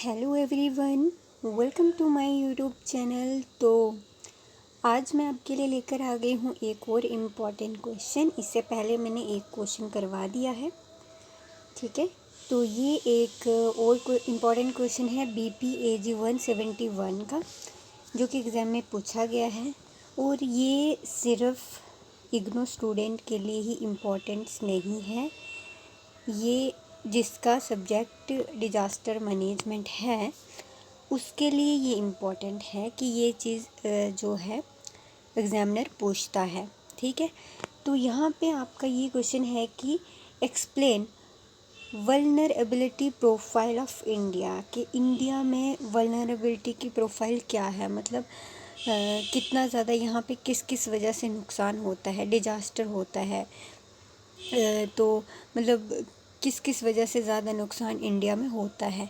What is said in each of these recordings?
Hello everyone, welcome to my YouTube channel. तो आज मैं आपके लिए लेकर आ गई हूँ एक और इम्पॉर्टेंट क्वेश्चन। इससे पहले मैंने एक क्वेश्चन करवा दिया है, ठीक है। तो ये एक और इम्पॉर्टेंट क्वेश्चन है BPAG 171 का, जो कि एग्ज़ाम में पूछा गया है। और ये सिर्फ इग्नो स्टूडेंट के लिए ही इम्पोर्टेंट्स नहीं है, ये जिसका सब्जेक्ट डिज़ास्टर मैनेजमेंट है उसके लिए ये इम्पोर्टेंट है कि ये चीज़ जो है एग्ज़ामिनर पूछता है, ठीक है। तो यहाँ पे आपका ये क्वेश्चन है कि explain vulnerability profile of India, कि इंडिया में वल्नरेबिलिटी की प्रोफाइल क्या है, मतलब कितना ज़्यादा यहाँ पे किस किस वजह से नुकसान होता है, डिज़ास्टर होता है। तो मतलब किस किस वजह से ज़्यादा नुकसान इंडिया में होता है।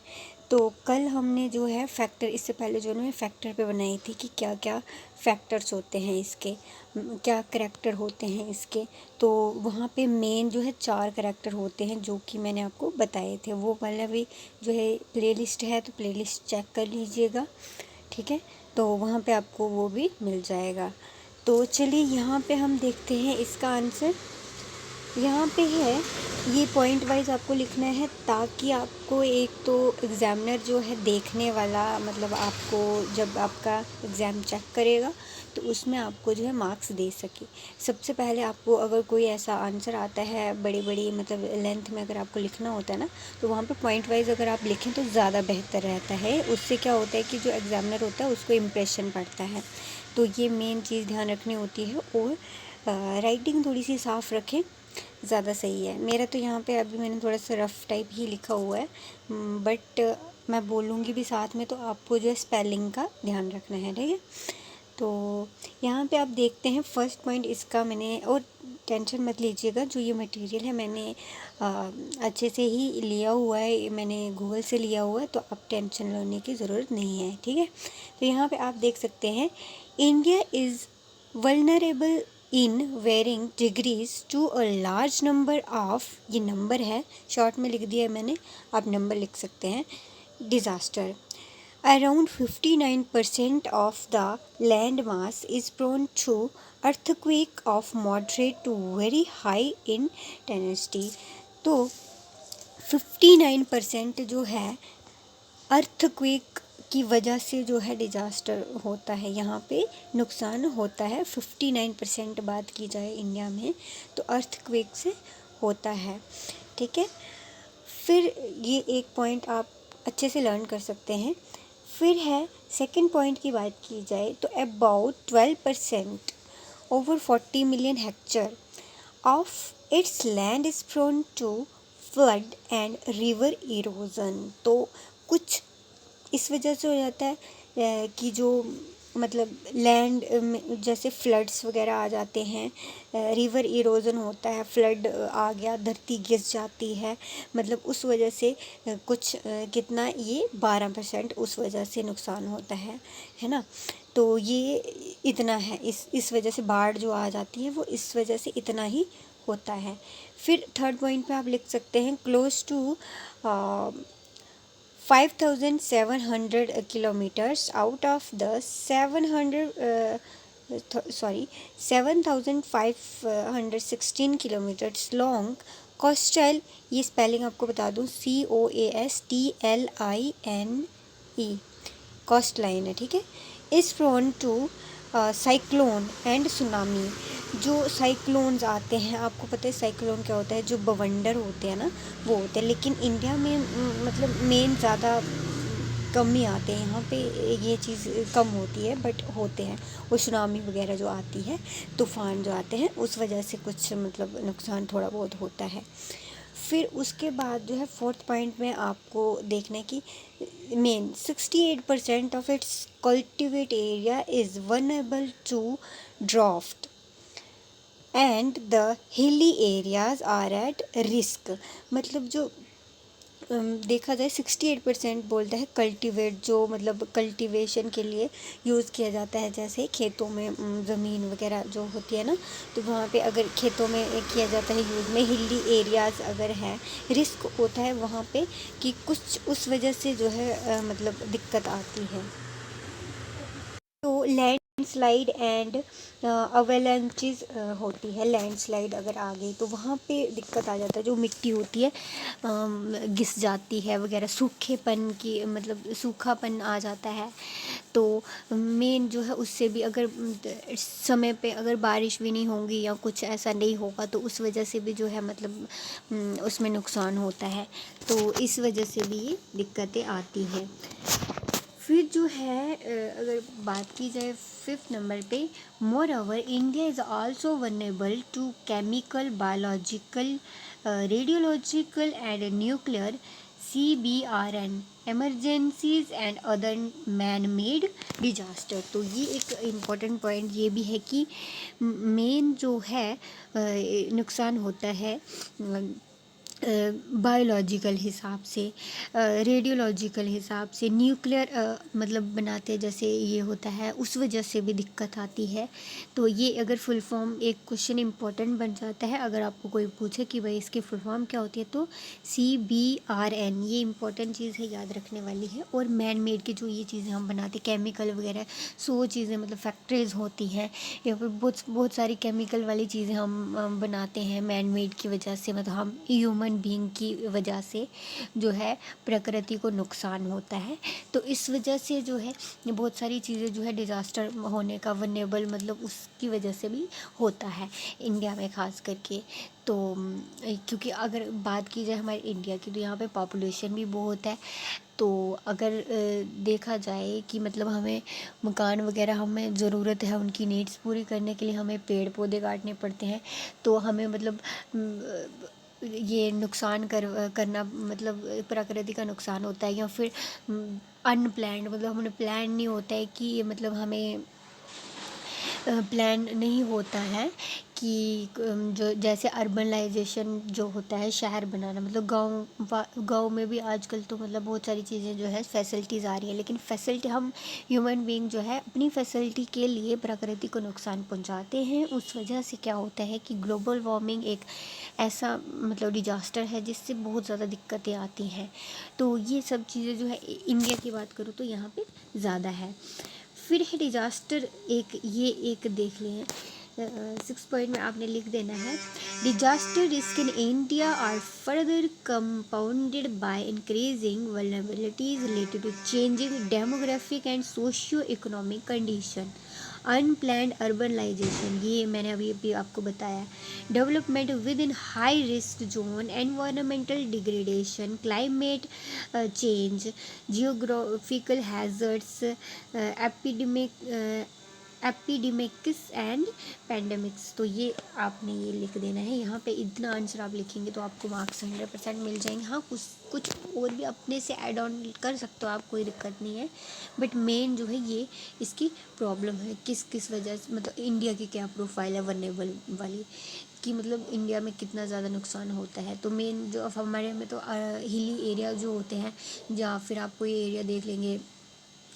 तो कल हमने जो है फैक्टर, इससे पहले जो हमने फैक्टर पे बनाई थी कि क्या क्या फैक्टर्स होते हैं इसके, क्या करैक्टर होते हैं इसके। तो वहाँ पे मेन जो है 4 करैक्टर होते हैं जो कि मैंने आपको बताए थे। वो वाला भी जो है प्लेलिस्ट है, तो प्लेलिस्ट चेक कर लीजिएगा, ठीक है। तो वहाँ पे आपको वो भी मिल जाएगा। तो चलिए यहाँ पे हम देखते हैं इसका आंसर। यहाँ पे है, ये पॉइंट वाइज आपको लिखना है ताकि आपको एक तो एग्ज़ामिनर जो है देखने वाला, मतलब आपको जब आपका एग्ज़ाम चेक करेगा तो उसमें आपको जो है मार्क्स दे सके। सबसे पहले आपको अगर कोई ऐसा आंसर आता है बड़ी बड़ी मतलब लेंथ में अगर आपको लिखना होता है ना, तो वहाँ पे पॉइंट वाइज अगर आप लिखें तो ज़्यादा बेहतर रहता है। उससे क्या होता है कि जो एग्ज़ामिनर होता है उसको इम्प्रेशन पड़ता है। तो ये मेन चीज़ ध्यान रखनी होती है। और राइटिंग थोड़ी सी साफ़ रखें, ज़्यादा सही है। मेरा तो यहाँ पे अभी मैंने थोड़ा सा रफ़ टाइप ही लिखा हुआ है, बट मैं बोलूँगी भी साथ में, तो आपको जो है स्पेलिंग का ध्यान रखना है, ठीक है। तो यहाँ पे आप देखते हैं फर्स्ट पॉइंट इसका मैंने, और टेंशन मत लीजिएगा, जो ये मटेरियल है मैंने अच्छे से ही लिया हुआ है, मैंने गूगल से लिया हुआ है, तो आप टेंशन लेने की ज़रूरत नहीं है, ठीक है। तो यहाँ पे आप देख सकते हैं, India is vulnerable in varying degrees to a large number of, ये नंबर है, शॉर्ट में लिख दिया है मैंने, आप नंबर लिख सकते हैं, disaster. Around 59% of the land mass is prone to earthquake of moderate to very high intensity. तो 59% जो है अर्थक्वेक की वजह से जो है डिज़ास्टर होता है, यहाँ पे नुकसान होता है। 59% बात की जाए इंडिया में तो अर्थक्वेक से होता है, ठीक है। फिर ये एक पॉइंट आप अच्छे से लर्न कर सकते हैं। फिर है सेकंड पॉइंट की बात की जाए तो about 12% over 40 million hectare of its land is prone to flood and river erosion. तो कुछ इस वजह से हो जाता है कि जो मतलब लैंड में जैसे फ्लड्स वगैरह आ जाते हैं, रिवर इरोजन होता है, फ्लड आ गया, धरती घिस जाती है, मतलब उस वजह से कुछ कितना, ये 12% उस वजह से नुकसान होता है ना। तो ये इतना है, इस वजह से बाढ़ जो आ जाती है वो इस वजह से इतना ही होता है। फिर थर्ड पॉइंट पे आप लिख सकते हैं close to 5,700 kilometers out of the 7,516 kilometers long coastal, ये स्पेलिंग आपको बता दूँ, COASTLINE, कोस्ट लाइन है, ठीक है। Is prone to cyclone and tsunami. जो साइक्लोन्स आते हैं, आपको पता है साइक्लोन क्या होता है, जो बवंडर होते हैं ना वो होते हैं, लेकिन इंडिया में मतलब मेन ज़्यादा कम ही आते हैं, यहाँ पे ये चीज़ कम होती है, बट होते हैं। वो सुनामी वगैरह जो आती है, तूफ़ान जो आते हैं, उस वजह से कुछ मतलब नुकसान थोड़ा बहुत होता है। फिर उसके बाद जो है फोर्थ पॉइंट में आपको देखने की मेन 68% of its cultivate area is vulnerable to drought and the hilly areas are at risk. मतलब जो देखा जाए 68% बोलता है कल्टीवेट, जो मतलब कल्टीवेशन के लिए यूज़ किया जाता है, जैसे खेतों में ज़मीन वगैरह जो होती है ना, तो वहाँ पे अगर खेतों में किया जाता है यूज़ में, हिली एरियाज़ अगर है, रिस्क होता है वहाँ पे कि कुछ उस वजह से जो है मतलब दिक्कत आती है। तो लैंडस्लाइड एंड अवेलेंचेस होती है। लैंडस्लाइड अगर आ गई तो वहाँ पे दिक्कत आ जाता है, जो मिट्टी होती है घिस जाती है वगैरह, सूखेपन की मतलब सूखापन आ जाता है। तो मेन जो है उससे भी अगर समय पे अगर बारिश भी नहीं होगी या कुछ ऐसा नहीं होगा तो उस वजह से भी जो है मतलब उसमें नुकसान होता है। तो इस वजह से भी ये दिक्कतें आती हैं। फिर जो है अगर बात की जाए 5th नंबर पे, moreover India is also vulnerable to chemical, biological, radiological and nuclear CBRN emergencies and other man made disaster. तो ये एक इम्पॉर्टेंट पॉइंट ये भी है कि मेन जो है नुकसान होता है बायोलॉजिकल हिसाब से, रेडियोलॉजिकल हिसाब से, न्यूक्लियर मतलब बनाते जैसे ये होता है, उस वजह से भी दिक्कत आती है। तो ये अगर फुल फॉर्म एक क्वेश्चन इम्पोर्टेंट बन जाता है, अगर आपको कोई पूछे कि भाई इसकी फुल फॉर्म क्या होती है, तो CBRN ये इम्पोर्टेंट चीज़ है, याद रखने वाली है। और मैन मेड की जो ये चीज़ें हम बनाते केमिकल वगैरह, सो चीज़ें मतलब फैक्ट्रीज होती हैं या फिर बहुत बहुत सारी केमिकल वाली चीज़ें हम बनाते हैं मैन मेड की वजह से, मतलब हम ह्यूमन बीइंग की वजह से जो है प्रकृति को नुकसान होता है। तो इस वजह से जो है बहुत सारी चीज़ें जो है डिज़ास्टर होने का वल्नरेबल मतलब उसकी वजह से भी होता है इंडिया में ख़ास करके। तो क्योंकि अगर बात की जाए हमारे इंडिया की, तो यहाँ पे पॉपुलेशन भी बहुत है। तो अगर देखा जाए कि मतलब हमें मकान वगैरह हमें ज़रूरत है, उनकी नीड्स पूरी करने के लिए हमें पेड़ पौधे काटने पड़ते हैं। तो हमें मतलब ये नुकसान करना मतलब प्रकृति का नुकसान होता है। या फिर अनप्लैन्ड मतलब हमने प्लान नहीं होता है कि मतलब हमें प्लान नहीं होता है कि जो जैसे अर्बनाइजेशन जो होता है, शहर बनाना, मतलब गाँव में भी आजकल तो मतलब बहुत सारी चीज़ें जो है फैसिलिटीज़ आ रही है, लेकिन फैसिलिटी हम ह्यूमन बीइंग जो है अपनी फैसिलिटी के लिए प्रकृति को नुकसान पहुंचाते हैं। उस वजह से क्या होता है कि ग्लोबल वार्मिंग एक ऐसा मतलब डिजास्टर है जिससे बहुत ज़्यादा दिक्कतें आती हैं। तो ये सब चीज़ें जो है इंडिया की बात करूँ तो यहाँ पे ज़्यादा है। फिर है डिजास्टर, एक देख लें 6 पॉइंट में आपने लिख देना है, disaster risk in India are further compounded by increasing vulnerabilities related to changing demographic and socio economic condition, unplanned urbanisation, ये मैंने अभी आपको बताया, development within high risk zone, environmental degradation, climate change, geographical hazards, epidemics and pandemics. तो ये आपने ये लिख देना है यहाँ पे। इतना आंसर आप लिखेंगे तो आपको मार्क्स 100% मिल जाएंगे। हाँ, कुछ कुछ और भी अपने से ऐड ऑन कर सकते हो आप, कोई दिक्कत नहीं है, बट मेन जो है ये इसकी प्रॉब्लम है किस किस वजह से, मतलब इंडिया की क्या प्रोफाइल है वनरेबल वाली, कि मतलब इंडिया में कितना ज़्यादा नुकसान होता है। तो मेन जो अब हमारे में तो हिली एरिया जो होते हैं, या फिर आप कोई एरिया देख लेंगे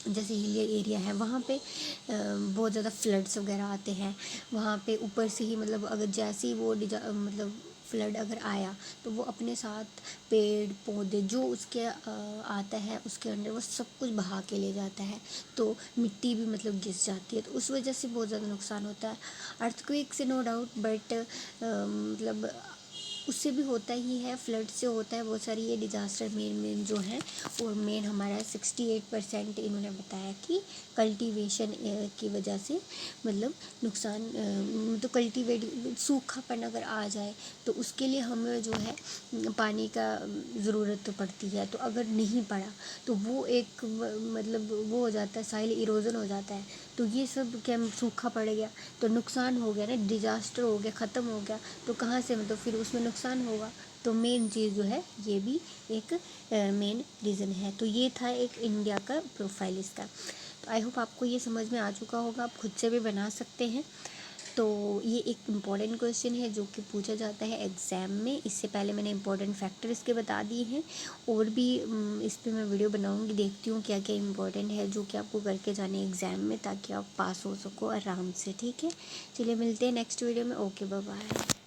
जैसे हिली एरिया है, वहाँ पे बहुत ज़्यादा फ्लड्स वगैरह आते हैं। वहाँ पे ऊपर से ही मतलब अगर जैसे ही वो मतलब फ्लड अगर आया तो वो अपने साथ पेड़ पौधे जो उसके आता है उसके अंदर वो सब कुछ बहा के ले जाता है। तो मिट्टी भी मतलब घिस जाती है, तो उस वजह से बहुत ज़्यादा नुकसान होता है। अर्थक्वेक से नो डाउट, बट मतलब उससे भी होता ही है, फ्लड से होता है, बहुत सारी ये डिज़ास्टर मेन जो है। और मेन हमारा 68% इन्होंने बताया कि कल्टीवेशन की वजह से मतलब नुकसान, तो कल्टीवेट सूखापन अगर आ जाए तो उसके लिए हमें जो है पानी का ज़रूरत तो पड़ती है। तो अगर नहीं पड़ा तो वो एक मतलब वो हो जाता है, साइल इरोजन हो जाता है। तो ये सब क्या सूखा पड़ गया तो नुकसान हो गया ना, डिजास्टर हो गया, ख़त्म हो गया, तो कहाँ से मतलब फिर उसमें नुकसान होगा। तो मेन चीज़ जो है ये भी एक मेन रीज़न है। तो ये था एक इंडिया का प्रोफाइल इसका। तो आई होप आपको ये समझ में आ चुका होगा, आप खुद से भी बना सकते हैं। तो ये एक इम्पॉर्टेंट क्वेश्चन है जो कि पूछा जाता है एग्ज़ाम में। इससे पहले मैंने इम्पॉर्टेंट फैक्टर इसके बता दिए हैं, और भी इस पे मैं वीडियो बनाऊंगी, देखती हूँ क्या क्या इम्पोर्टेंट है जो कि आपको करके जाने एग्ज़ाम में, ताकि आप पास हो सको आराम से। ठीक है, चलिए मिलते हैं नेक्स्ट वीडियो में। Okay, bye bye.